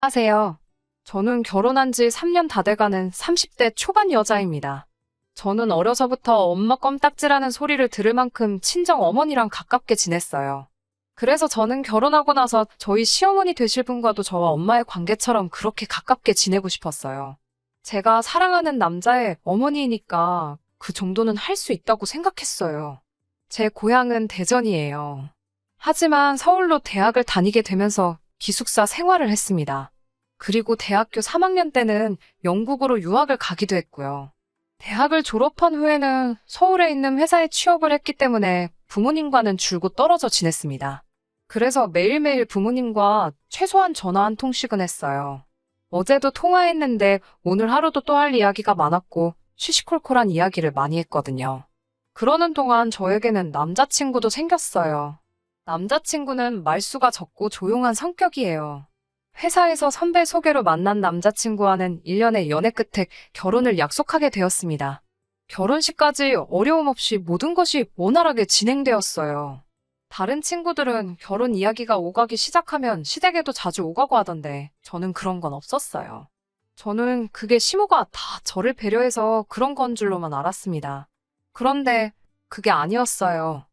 안녕하세요. 저는 결혼한 지 3년 다 돼가는 30대 초반 여자입니다. 저는 어려서부터 엄마 껌딱지라는 소리를 들을 만큼 친정 어머니랑 가깝게 지냈어요. 그래서 저는 결혼하고 나서 저희 시어머니 되실 분과도 저와 엄마의 관계처럼 그렇게 가깝게 지내고 싶었어요. 제가 사랑하는 남자의 어머니이니까 그 정도는 할 수 있다고 생각했어요. 제 고향은 대전이에요. 하지만 서울로 대학을 다니게 되면서 기숙사 생활을 했습니다. 그리고 대학교 3학년 때는 영국으로 유학을 가기도 했고요. 대학을 졸업한 후에는 서울에 있는 회사에 취업을 했기 때문에 부모님과는 줄곧 떨어져 지냈습니다. 그래서 매일매일 부모님과 최소한 전화 한 통씩은 했어요. 어제도 통화했는데 오늘 하루도 또 할 이야기가 많았고 시시콜콜한 이야기를 많이 했거든요. 그러는 동안 저에게는 남자친구도 생겼어요. 남자친구는 말수가 적고 조용한 성격이에요. 회사에서 선배 소개로 만난 남자친구와는 1년의 연애 끝에 결혼을 약속하게 되었습니다. 결혼식까지 어려움 없이 모든 것이 원활하게 진행되었어요. 다른 친구들은 결혼 이야기가 오가기 시작하면 시댁에도 자주 오가고 하던데 저는 그런 건 없었어요. 저는 그게 시모가 다 저를 배려해서 그런 건 줄로만 알았습니다. 그런데 그게 아니었어요.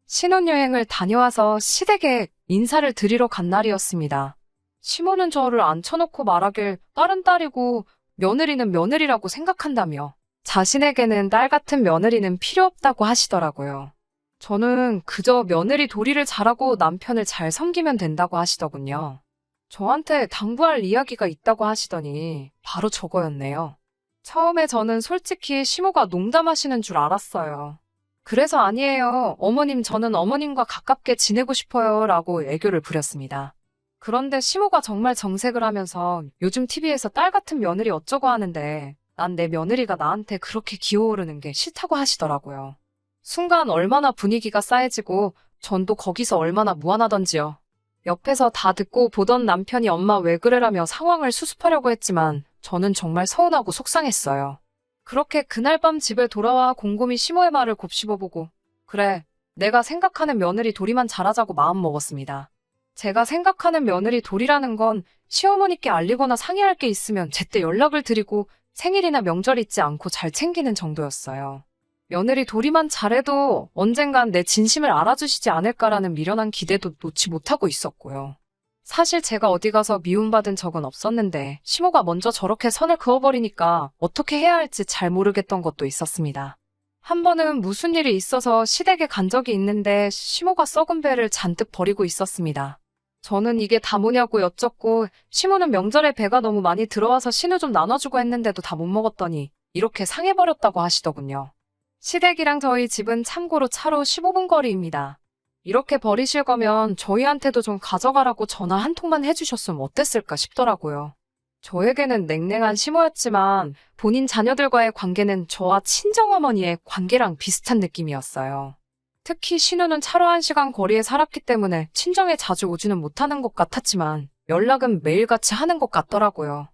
신혼여행을 다녀와서 시댁에 인사를 드리러 간 날이었습니다. 시모는 저를 앉혀놓고 말하길 딸은 딸이고 며느리는 며느리라고 생각한다며 자신에게는 딸 같은 며느리는 필요 없다고 하시더라고요. 저는 그저 며느리 도리를 잘하고 남편을 잘 섬기면 된다고 하시더군요. 저한테 당부할 이야기가 있다고 하시더니 바로 저거였네요. 처음에 저는 솔직히 시모가 농담하시는 줄 알았어요. 그래서 아니에요. 어머님, 저는 어머님과 가깝게 지내고 싶어요. 라고 애교를 부렸습니다. 그런데 시모가 정말 정색을 하면서 요즘 TV에서 딸 같은 며느리 어쩌고 하는데 난 내 며느리가 나한테 그렇게 기어오르는 게 싫다고 하시더라고요. 순간 얼마나 분위기가 싸해지고 전 또 거기서 얼마나 무안하던지요. 옆에서 다 듣고 보던 남편이 엄마 왜 그래라며 상황을 수습하려고 했지만 저는 정말 서운하고 속상했어요. 그렇게 그날 밤 집에 돌아와 곰곰이 시모의 말을 곱씹어보고 그래, 내가 생각하는 며느리 도리만 잘하자고 마음먹었습니다. 제가 생각하는 며느리 도리라는 건 시어머니께 알리거나 상의할 게 있으면 제때 연락을 드리고 생일이나 명절 잊지 않고 잘 챙기는 정도였어요. 며느리 도리만 잘해도 언젠간 내 진심을 알아주시지 않을까라는 미련한 기대도 놓지 못하고 있었고요. 사실 제가 어디 가서 미움받은 적은 없었는데 시모가 먼저 저렇게 선을 그어버리니까 어떻게 해야 할지 잘 모르겠던 것도 있었습니다. 한 번은 무슨 일이 있어서 시댁에 간 적이 있는데 시모가 썩은 배를 잔뜩 버리고 있었습니다. 저는 이게 다 뭐냐고 여쭙고 시모는 명절에 배가 너무 많이 들어와서 신우 좀 나눠주고 했는데도 다 못 먹었더니 이렇게 상해버렸다고 하시더군요. 시댁이랑 저희 집은 참고로 차로 15분 거리입니다. 이렇게 버리실 거면 저희한테도 좀 가져가라고 전화 한 통만 해주셨으면 어땠을까 싶더라고요. 저에게는 냉랭한 시모였지만 본인 자녀들과의 관계는 저와 친정어머니의 관계랑 비슷한 느낌이었어요. 특히 신우는 차로 1시간 거리에 살았기 때문에 친정에 자주 오지는 못하는 것 같았지만 연락은 매일같이 하는 것 같더라고요.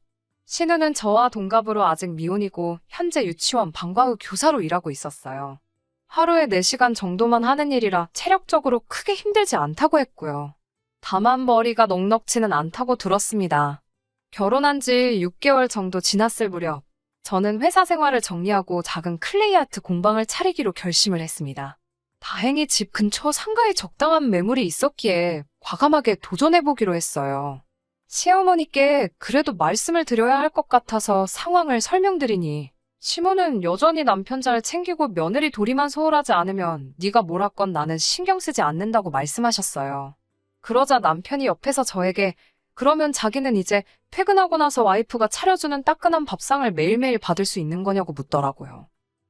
신우는 저와 동갑으로 아직 미혼이고 현재 유치원 방과 후 교사로 일하고 있었어요. 하루에 4시간 정도만 하는 일이라 체력적으로 크게 힘들지 않다고 했고요. 다만 머리가 넉넉지는 않다고 들었습니다. 결혼한 지 6개월 정도 지났을 무렵 저는 회사 생활을 정리하고 작은 클레이 아트 공방을 차리기로 결심을 했습니다. 다행히 집 근처 상가에 적당한 매물이 있었기에 과감하게 도전해보기로 했어요. 시어머니께 그래도 말씀을 드려야 할 것 같아서 상황을 설명드리니 시모는 여전히 남편 잘 챙기고 며느리 도리만 소홀하지 않으면 네가 뭘 하건 나는 신경 쓰지 않는다고 말씀하셨어요. 그러자 남편이 옆에서 저에게 그러면 자기는 이제 퇴근하고 나서 와이프가 차려주는 따끈한 밥상을 매일매일 받을 수 있는 거냐고 묻더라고요.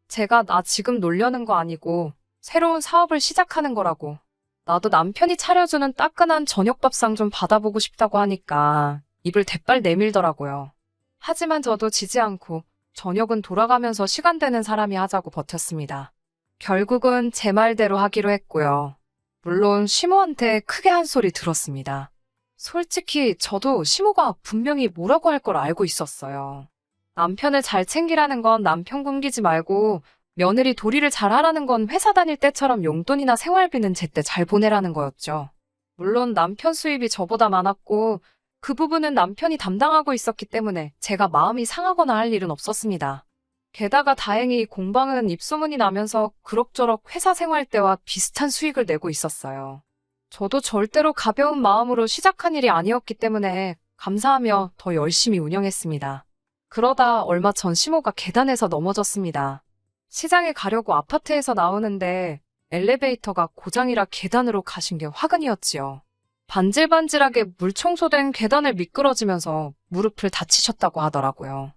제가 나 지금 놀려는 거 아니고 새로운 사업을 시작하는 거라고. 나도 남편이 차려주는 따끈한 저녁 밥상 좀 받아보고 싶다고 하니까 입을 대빨 내밀더라고요. 하지만 저도 지지 않고 저녁은 돌아가면서 시간 되는 사람이 하자고 버텼습니다. 결국은 제 말대로 하기로 했고요. 물론 시모한테 크게 한 소리 들었습니다. 솔직히 저도 시모가 분명히 뭐라고 할 걸 알고 있었어요. 남편을 잘 챙기라는 건 남편 굶기지 말고 며느리 도리를 잘하라는 건 회사 다닐 때처럼 용돈이나 생활비는 제때 잘 보내라는 거였죠. 물론 남편 수입이 저보다 많았고 그 부분은 남편이 담당하고 있었기 때문에 제가 마음이 상하거나 할 일은 없었습니다. 게다가 다행히 공방은 입소문이 나면서 그럭저럭 회사 생활 때와 비슷한 수익을 내고 있었어요. 저도 절대로 가벼운 마음으로 시작한 일이 아니었기 때문에 감사하며 더 열심히 운영했습니다. 그러다 얼마 전 시모가 계단에서 넘어졌습니다. 시장에 가려고 아파트에서 나오는데 엘리베이터가 고장이라 계단으로 가신 게 화근이었지요. 반질반질하게 물 청소된 계단을 미끄러지면서 무릎을 다치셨다고 하더라고요.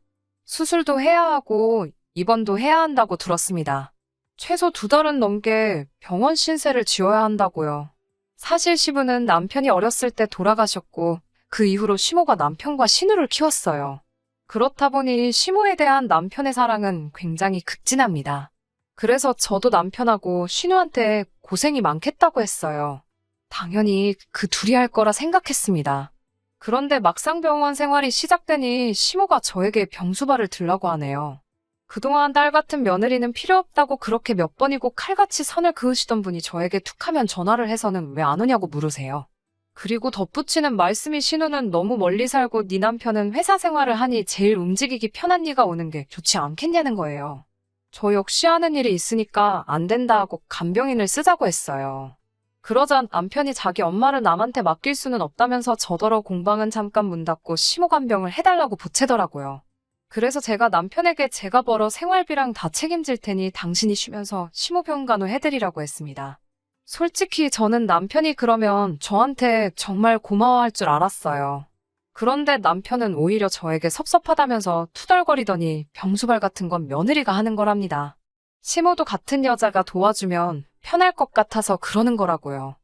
수술도 해야 하고 입원도 해야 한다고 들었습니다. 최소 2달은 넘게 병원 신세를 지어야 한다고요. 사실 시부는 남편이 어렸을 때 돌아가셨고 그 이후로 시모가 남편과 시누를 키웠어요. 그렇다 보니 시모에 대한 남편의 사랑은 굉장히 극진합니다. 그래서 저도 남편하고 시누한테 고생이 많겠다고 했어요. 당연히 그 둘이 할 거라 생각했습니다. 그런데 막상 병원 생활이 시작되니 시모가 저에게 병수발을 들라고 하네요. 그동안 딸 같은 며느리는 필요 없다고 그렇게 몇 번이고 칼같이 선을 그으시던 분이 저에게 툭하면 전화를 해서는 왜 안 오냐고 물으세요. 그리고 덧붙이는 말씀이 시누는 너무 멀리 살고 네 남편은 회사 생활을 하니 제일 움직이기 편한 네가 오는 게 좋지 않겠냐는 거예요. 저 역시 하는 일이 있으니까 안 된다 하고 간병인을 쓰자고 했어요. 그러자 남편이 자기 엄마를 남한테 맡길 수는 없다면서 저더러 공방은 잠깐 문 닫고 시모 간병을 해달라고 보채더라고요. 그래서 제가 남편에게 제가 벌어 생활비랑 다 책임질 테니 당신이 쉬면서 시모 병간호 해드리라고 했습니다. 솔직히 저는 남편이 그러면 저한테 정말 고마워할 줄 알았어요. 그런데 남편은 오히려 저에게 섭섭하다면서 투덜거리더니 병수발 같은 건 며느리가 하는 거랍니다. 시모도 같은 여자가 도와주면 편할 것 같아서 그러는 거라고요.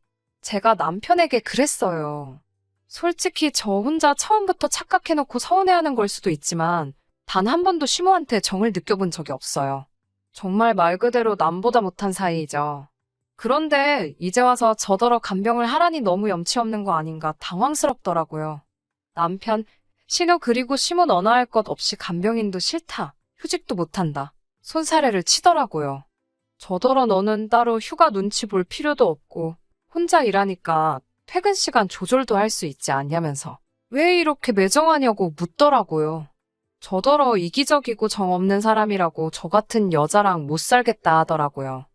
제가 남편에게 그랬어요. 솔직히 저 혼자 처음부터 착각해놓고 서운해하는 걸 수도 있지만 단 한 번도 시모한테 정을 느껴본 적이 없어요. 정말 말 그대로 남보다 못한 사이이죠. 그런데 이제 와서 저더러 간병을 하라니 너무 염치 없는 거 아닌가 당황스럽더라고요. 남편, 신우 그리고 시모 너나 할 것 없이 간병인도 싫다. 휴직도 못한다. 손사래를 치더라고요. 저더러 너는 따로 휴가 눈치 볼 필요도 없고 혼자 일하니까 퇴근 시간 조절도 할 수 있지 않냐면서 왜 이렇게 매정하냐고 묻더라고요. 저더러 이기적이고 정 없는 사람이라고 저 같은 여자랑 못 살겠다 하더라고요.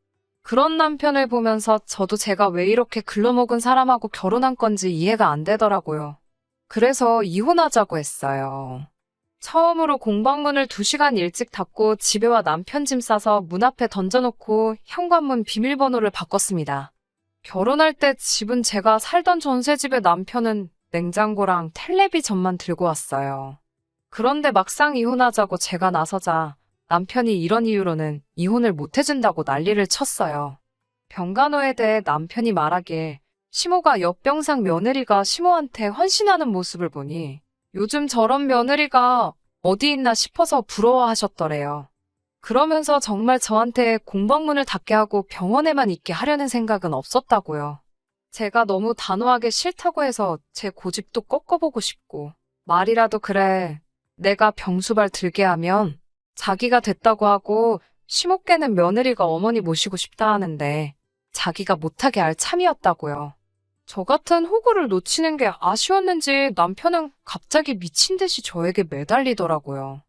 그런 남편을 보면서 저도 제가 왜 이렇게 글러먹은 사람하고 결혼한 건지 이해가 안 되더라고요. 그래서 이혼하자고 했어요. 처음으로 공방문을 2시간 일찍 닫고 집에 와 남편 짐 싸서 문 앞에 던져놓고 현관문 비밀번호를 바꿨습니다. 결혼할 때 집은 제가 살던 전세집에 남편은 냉장고랑 텔레비전만 들고 왔어요. 그런데 막상 이혼하자고 제가 나서자 남편이 이런 이유로는 이혼을 못 해준다고 난리를 쳤어요. 병간호에 대해 남편이 말하길 시모가 옆병상 며느리가 시모한테 헌신하는 모습을 보니 요즘 저런 며느리가 어디 있나 싶어서 부러워하셨더래요. 그러면서 정말 저한테 공방문을 닫게 하고 병원에만 있게 하려는 생각은 없었다고요. 제가 너무 단호하게 싫다고 해서 제 고집도 꺾어보고 싶고 말이라도 그래 내가 병수발 들게 하면 자기가 됐다고 하고 시모께는 며느리가 어머니 모시고 싶다 하는데 자기가 못하게 할 참이었다고요. 저 같은 호구를 놓치는 게 아쉬웠는지 남편은 갑자기 미친 듯이 저에게 매달리더라고요.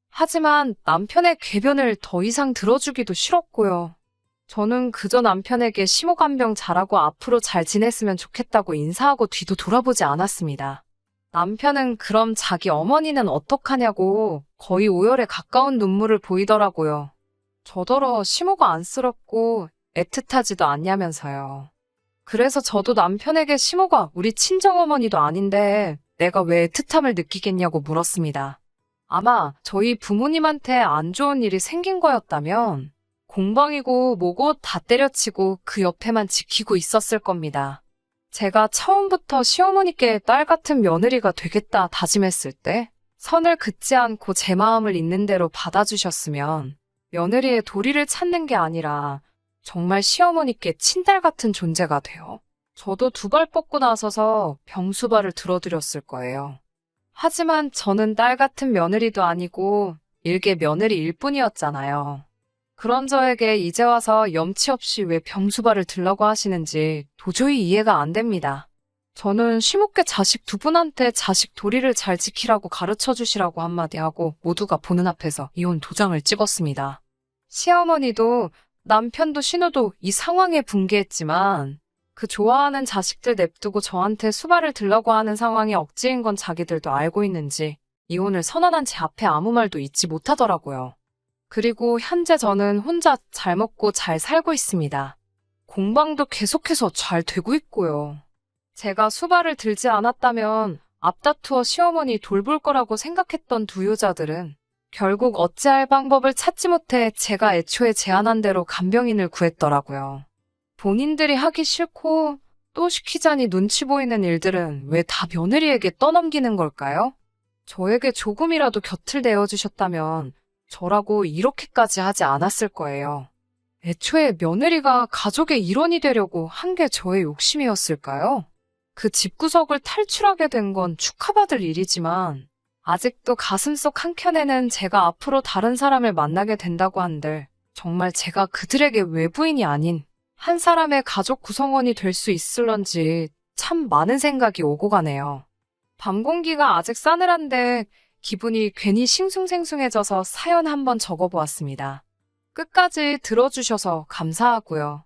하지만 남편의 궤변을 더 이상 들어주기도 싫었고요. 저는 그저 남편에게 시모 간병 잘하고 앞으로 잘 지냈으면 좋겠다고 인사하고 뒤도 돌아보지 않았습니다. 남편은 그럼 자기 어머니는 어떡하냐고 거의 오열에 가까운 눈물을 보이더라고요. 저더러 시모가 안쓰럽고 애틋하지도 않냐면서요. 그래서 저도 남편에게 시모가 우리 친정어머니도 아닌데 내가 왜 애틋함을 느끼겠냐고 물었습니다. 아마 저희 부모님한테 안 좋은 일이 생긴 거였다면 공방이고 뭐고 다 때려치고 그 옆에만 지키고 있었을 겁니다. 제가 처음부터 시어머니께 딸 같은 며느리가 되겠다 다짐했을 때 선을 긋지 않고 제 마음을 있는 대로 받아주셨으면 며느리의 도리를 찾는 게 아니라 정말 시어머니께 친딸 같은 존재가 돼요. 저도 2발 뻗고 나서서 병수발을 들어드렸을 거예요. 하지만 저는 딸 같은 며느리도 아니고 일개 며느리일 뿐이었잖아요. 그런 저에게 이제 와서 염치 없이 왜 병수발을 들라고 하시는지 도저히 이해가 안 됩니다. 저는 쉼없게 자식 두 분한테 자식 도리를 잘 지키라고 가르쳐 주시라고 한마디 하고 모두가 보는 앞에서 이혼 도장을 찍었습니다. 시어머니도 남편도 신우도 이 상황에 분개했지만 그 좋아하는 자식들 냅두고 저한테 수발을 들라고 하는 상황이 억지인 건 자기들도 알고 있는지 이혼을 선언한 제 앞에 아무 말도 잊지 못하더라고요. 그리고 현재 저는 혼자 잘 먹고 잘 살고 있습니다. 공방도 계속해서 잘 되고 있고요. 제가 수발을 들지 않았다면 앞다투어 시어머니 돌볼 거라고 생각했던 두 여자들은 결국 어찌할 방법을 찾지 못해 제가 애초에 제안한 대로 간병인을 구했더라고요. 본인들이 하기 싫고 또 시키자니 눈치 보이는 일들은 왜 다 며느리에게 떠넘기는 걸까요? 저에게 조금이라도 곁을 내어주셨다면 저라고 이렇게까지 하지 않았을 거예요. 애초에 며느리가 가족의 일원이 되려고 한 게 저의 욕심이었을까요? 그 집구석을 탈출하게 된 건 축하받을 일이지만 아직도 가슴속 한켠에는 제가 앞으로 다른 사람을 만나게 된다고 한들 정말 제가 그들에게 외부인이 아닌 한 사람의 가족 구성원이 될 수 있을런지 참 많은 생각이 오고 가네요. 밤 공기가 아직 싸늘한데 기분이 괜히 싱숭생숭해져서 사연 한번 적어보았습니다. 끝까지 들어주셔서 감사하고요.